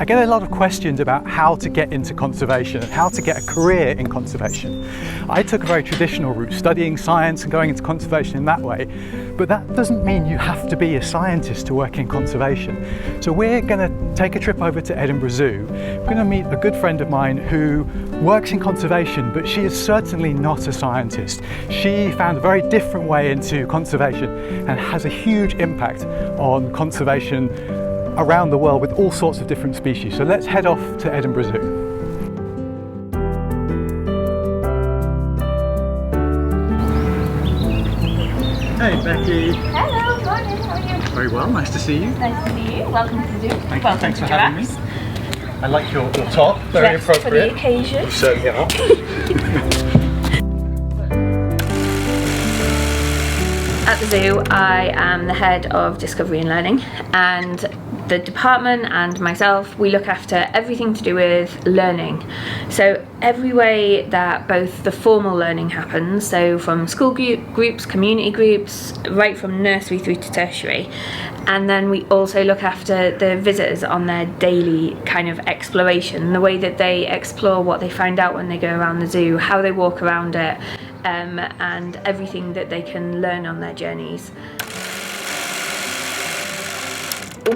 I get a lot of questions about how to get into conservation and how to get a career in conservation. I took a very traditional route, studying science and going into conservation in that way, but that doesn't mean you have to be a scientist to work in conservation. So we're going to take a trip over to Edinburgh Zoo. We're going to meet a good friend of mine who works in conservation, but she is certainly not a scientist. She found a very different way into conservation and has a huge impact on conservation around the world with all sorts of different species. So let's head off to Edinburgh Zoo. Hey Becky. Hello, morning, how are you? Very well, nice to see you. Nice to see you. Welcome to the zoo. Thanks for having me. I like your top, very appropriate. For the occasion. You certainly are. At the zoo, I am the head of discovery and learning, and the department and myself, we look after everything to do with learning. So every way that both the formal learning happens, so from school groups, community groups, right from nursery through to tertiary, and then we also look after the visitors on their daily kind of exploration, the way that they explore what they find out when they go around the zoo, how they walk around it, and everything that they can learn on their journeys.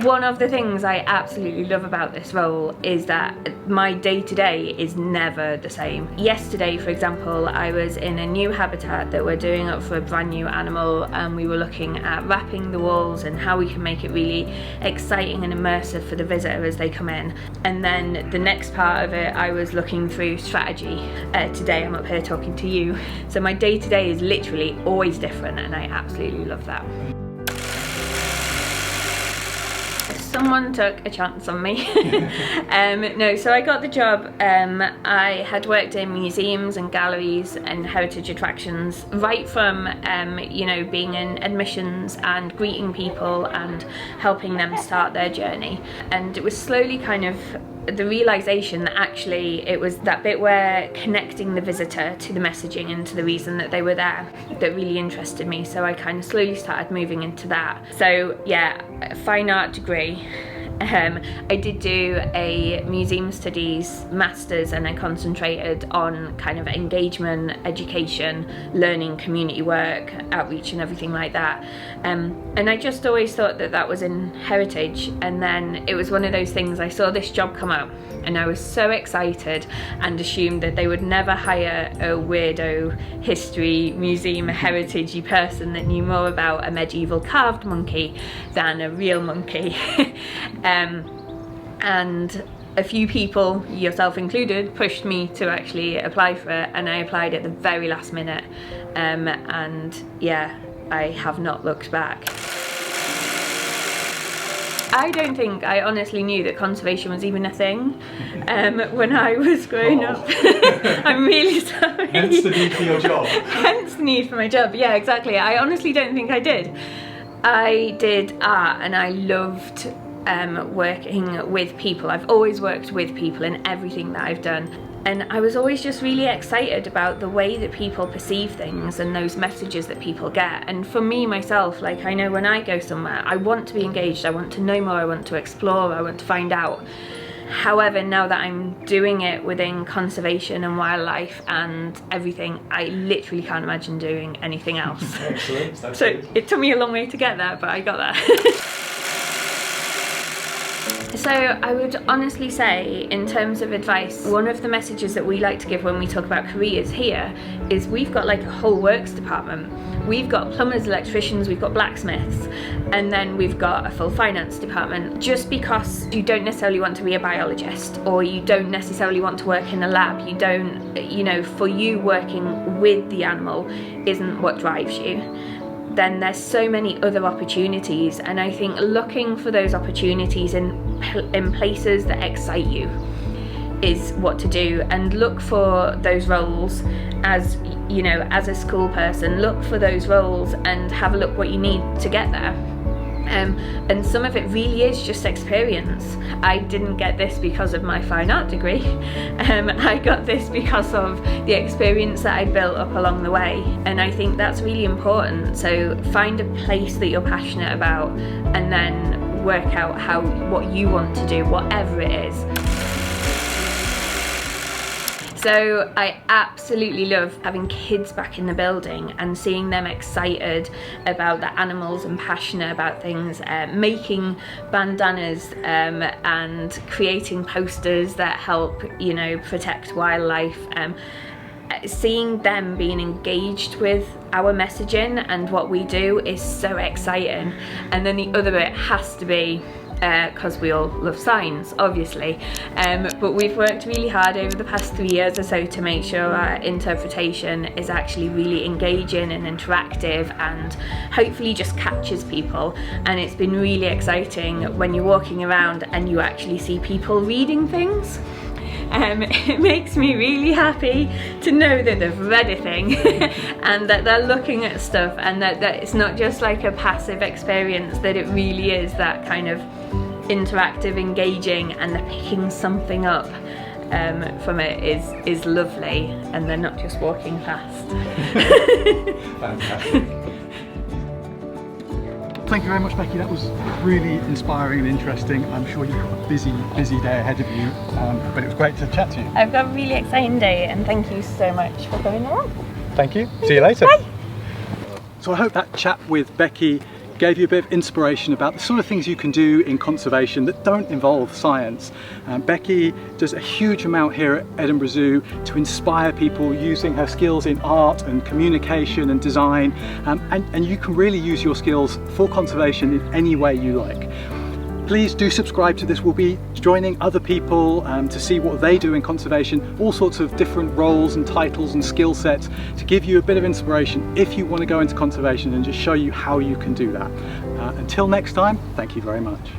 One of the things I absolutely love about this role is that my day-to-day is never the same. Yesterday, for example, I was in a new habitat that we're doing up for a brand new animal, and we were looking at wrapping the walls and how we can make it really exciting and immersive for the visitor as they come in. And then the next part of it, I was looking through strategy. Today I'm up here talking to you. So my day-to-day is literally always different, and I absolutely love that. Someone took a chance on me. No, so I got the job. I had worked in museums and galleries and heritage attractions right from you know, being in admissions and greeting people and helping them start their journey. And it was slowly kind of the realization that actually it was that bit where connecting the visitor to the messaging and to the reason that they were there that really interested me. So I kind of slowly started moving into that. So yeah, fine art degree. I did do a museum studies masters, and I concentrated on kind of engagement, education, learning, community work, outreach and everything like that. And I just always thought that that was in heritage, and then it was one of those things, I saw this job come up and I was so excited and assumed that they would never hire a weirdo history, museum, heritage-y person that knew more about a medieval carved monkey than a real monkey. And a few people, yourself included, pushed me to actually apply for it, and I applied at the very last minute, and yeah, I have not looked back. I don't think I honestly knew that conservation was even a thing when I was growing up. I'm really sorry. Hence the need for your job. Hence the need for my job, yeah, exactly. I honestly don't think I did. I did art, and I loved working with people. I've always worked with people in everything that I've done, and I was always just really excited about the way that people perceive things and those messages that people get. And for me myself, like, I know when I go somewhere, I want to be engaged, I want to know more, I want to explore, I want to find out. However, now that I'm doing it within conservation and wildlife and everything, I literally can't imagine doing anything else. Excellent. That's So good. it took me a long way to get there, but I got there. So I would honestly say, in terms of advice, one of the messages that we like to give when we talk about careers here is we've got like a whole works department. We've got plumbers, electricians, we've got blacksmiths, and then we've got a full finance department. Just because you don't necessarily want to be a biologist, or you don't necessarily want to work in a lab, you don't, you know, for you working with the animal isn't what drives you, then there's so many other opportunities. And I think looking for those opportunities in places that excite you is what to do, and look for those roles as, you know, as a school person, look for those roles and have a look what you need to get there. And some of it really is just experience. I didn't get this because of my fine art degree. I got this because of the experience that I built up along the way, and I think that's really important. So find a place that you're passionate about, and then work out what you want to do, whatever it is. So I absolutely love having kids back in the building and seeing them excited about the animals and passionate about things, making bandanas and creating posters that help, you know, protect wildlife. Seeing them being engaged with our messaging and what we do is so exciting. And then the other bit has to be, because we all love science, obviously, but we've worked really hard over the past 3 years or so to make sure our interpretation is actually really engaging and interactive and hopefully just catches people. And it's been really exciting when you're walking around and you actually see people reading things. It makes me really happy to know that they've read a thing and that they're looking at stuff, and that it's not just like a passive experience, that it really is that kind of interactive, engaging, and they're picking something up from it is lovely, and they're not just walking past. Fantastic. Thank you very much, Becky. That was really inspiring and interesting. I'm sure you've got a busy day ahead of you, but it was great to chat to you. I've got a really exciting day, and thank you so much for coming along. Thank you. See you later. Bye. So I hope that chat with Becky gave you a bit of inspiration about the sort of things you can do in conservation that don't involve science. Becky does a huge amount here at Edinburgh Zoo to inspire people using her skills in art and communication and design, and you can really use your skills for conservation in any way you like. Please do subscribe to this. We'll be joining other people to see what they do in conservation, all sorts of different roles and titles and skill sets to give you a bit of inspiration if you want to go into conservation and just show you how you can do that. Until next time, thank you very much.